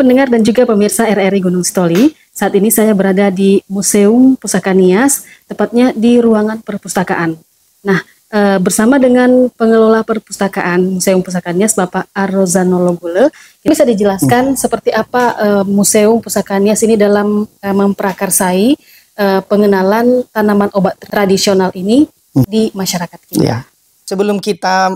pendengar dan juga pemirsa RRI Gunung Sitoli, saat ini saya berada di Museum Pusaka Nias, tepatnya di ruangan perpustakaan. Nah, bersama dengan pengelola perpustakaan Museum Pusaka Nias, Bapak Arrozanologule, bisa dijelaskan seperti apa Museum Pusaka Nias ini dalam memprakarsai pengenalan tanaman obat tradisional ini di masyarakat kita. Ya. Sebelum kita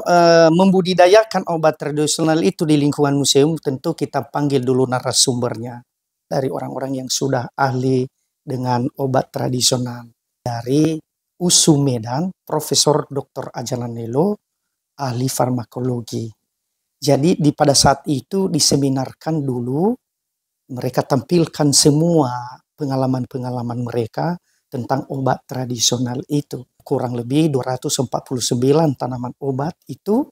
membudidayakan obat tradisional itu di lingkungan museum, tentu kita panggil dulu narasumbernya dari orang-orang yang sudah ahli dengan obat tradisional. Dari USU Medan, Profesor Dr. Ajalanelo, ahli farmakologi. Jadi pada saat itu diseminarkan dulu, mereka tampilkan semua pengalaman-pengalaman mereka tentang obat tradisional itu. Kurang lebih 249 tanaman obat itu,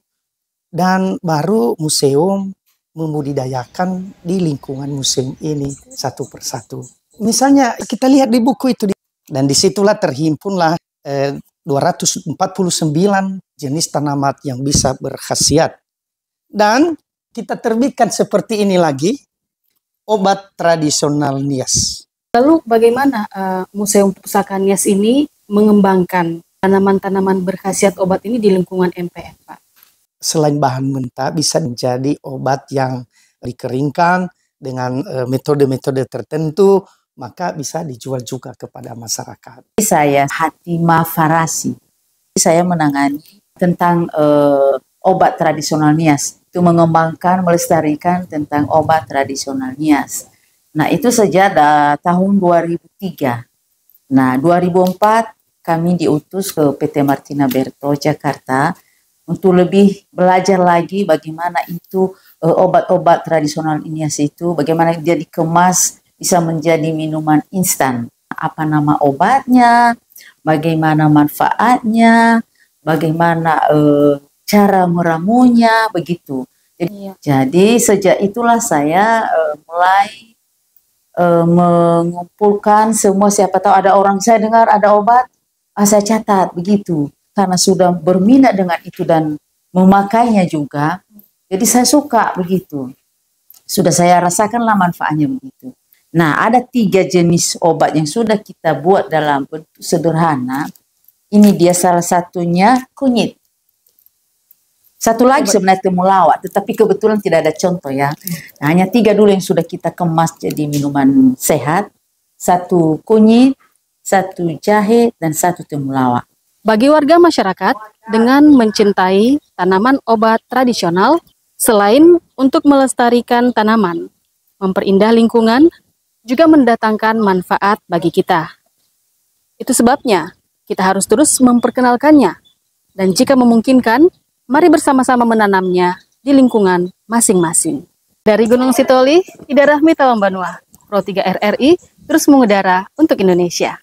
dan baru museum membudidayakan di lingkungan museum ini satu persatu. Misalnya kita lihat di buku itu, dan disitulah terhimpunlah 249 jenis tanaman yang bisa berkhasiat. Dan kita terbitkan seperti ini lagi, obat tradisional Nias. Lalu bagaimana Museum Pusaka Nias ini mengembangkan tanaman-tanaman berkhasiat obat ini di lingkungan MPN, Pak? Selain bahan mentah, bisa menjadi obat yang dikeringkan dengan metode-metode tertentu, maka bisa dijual juga kepada masyarakat. Saya Hatimah Farasi. Saya menangani tentang obat tradisional Nias. Itu mengembangkan, melestarikan tentang obat tradisional Nias. Nah, itu sejak tahun 2003. Nah, 2004 kami diutus ke PT Martina Berto Jakarta untuk lebih belajar lagi bagaimana itu obat-obat tradisional Nias itu, bagaimana dia dikemas bisa menjadi minuman instan. Apa nama obatnya, bagaimana manfaatnya, bagaimana cara meramunya, begitu. Jadi sejak itulah saya mulai mengumpulkan semua, siapa tahu ada orang, saya dengar ada obat, saya catat begitu. Karena sudah berminat dengan itu dan memakainya juga, jadi saya suka begitu. Sudah saya rasakanlah manfaatnya begitu. Nah, ada 3 jenis obat yang sudah kita buat dalam bentuk sederhana. Ini dia salah satunya kunyit. Satu lagi sebenarnya temulawak, tetapi kebetulan tidak ada contoh ya. Nah, hanya 3 dulu yang sudah kita kemas jadi minuman sehat. 1 kunyit, 1 jahe, dan 1 temulawak. Bagi warga masyarakat, dengan mencintai tanaman obat tradisional, selain untuk melestarikan tanaman, memperindah lingkungan, juga mendatangkan manfaat bagi kita. Itu sebabnya kita harus terus memperkenalkannya. Dan jika memungkinkan, mari bersama-sama menanamnya di lingkungan masing-masing. Dari Gunung Sitoli, Ida Rahmi Tawambanua, Pro 3 RRI, terus mengudara untuk Indonesia.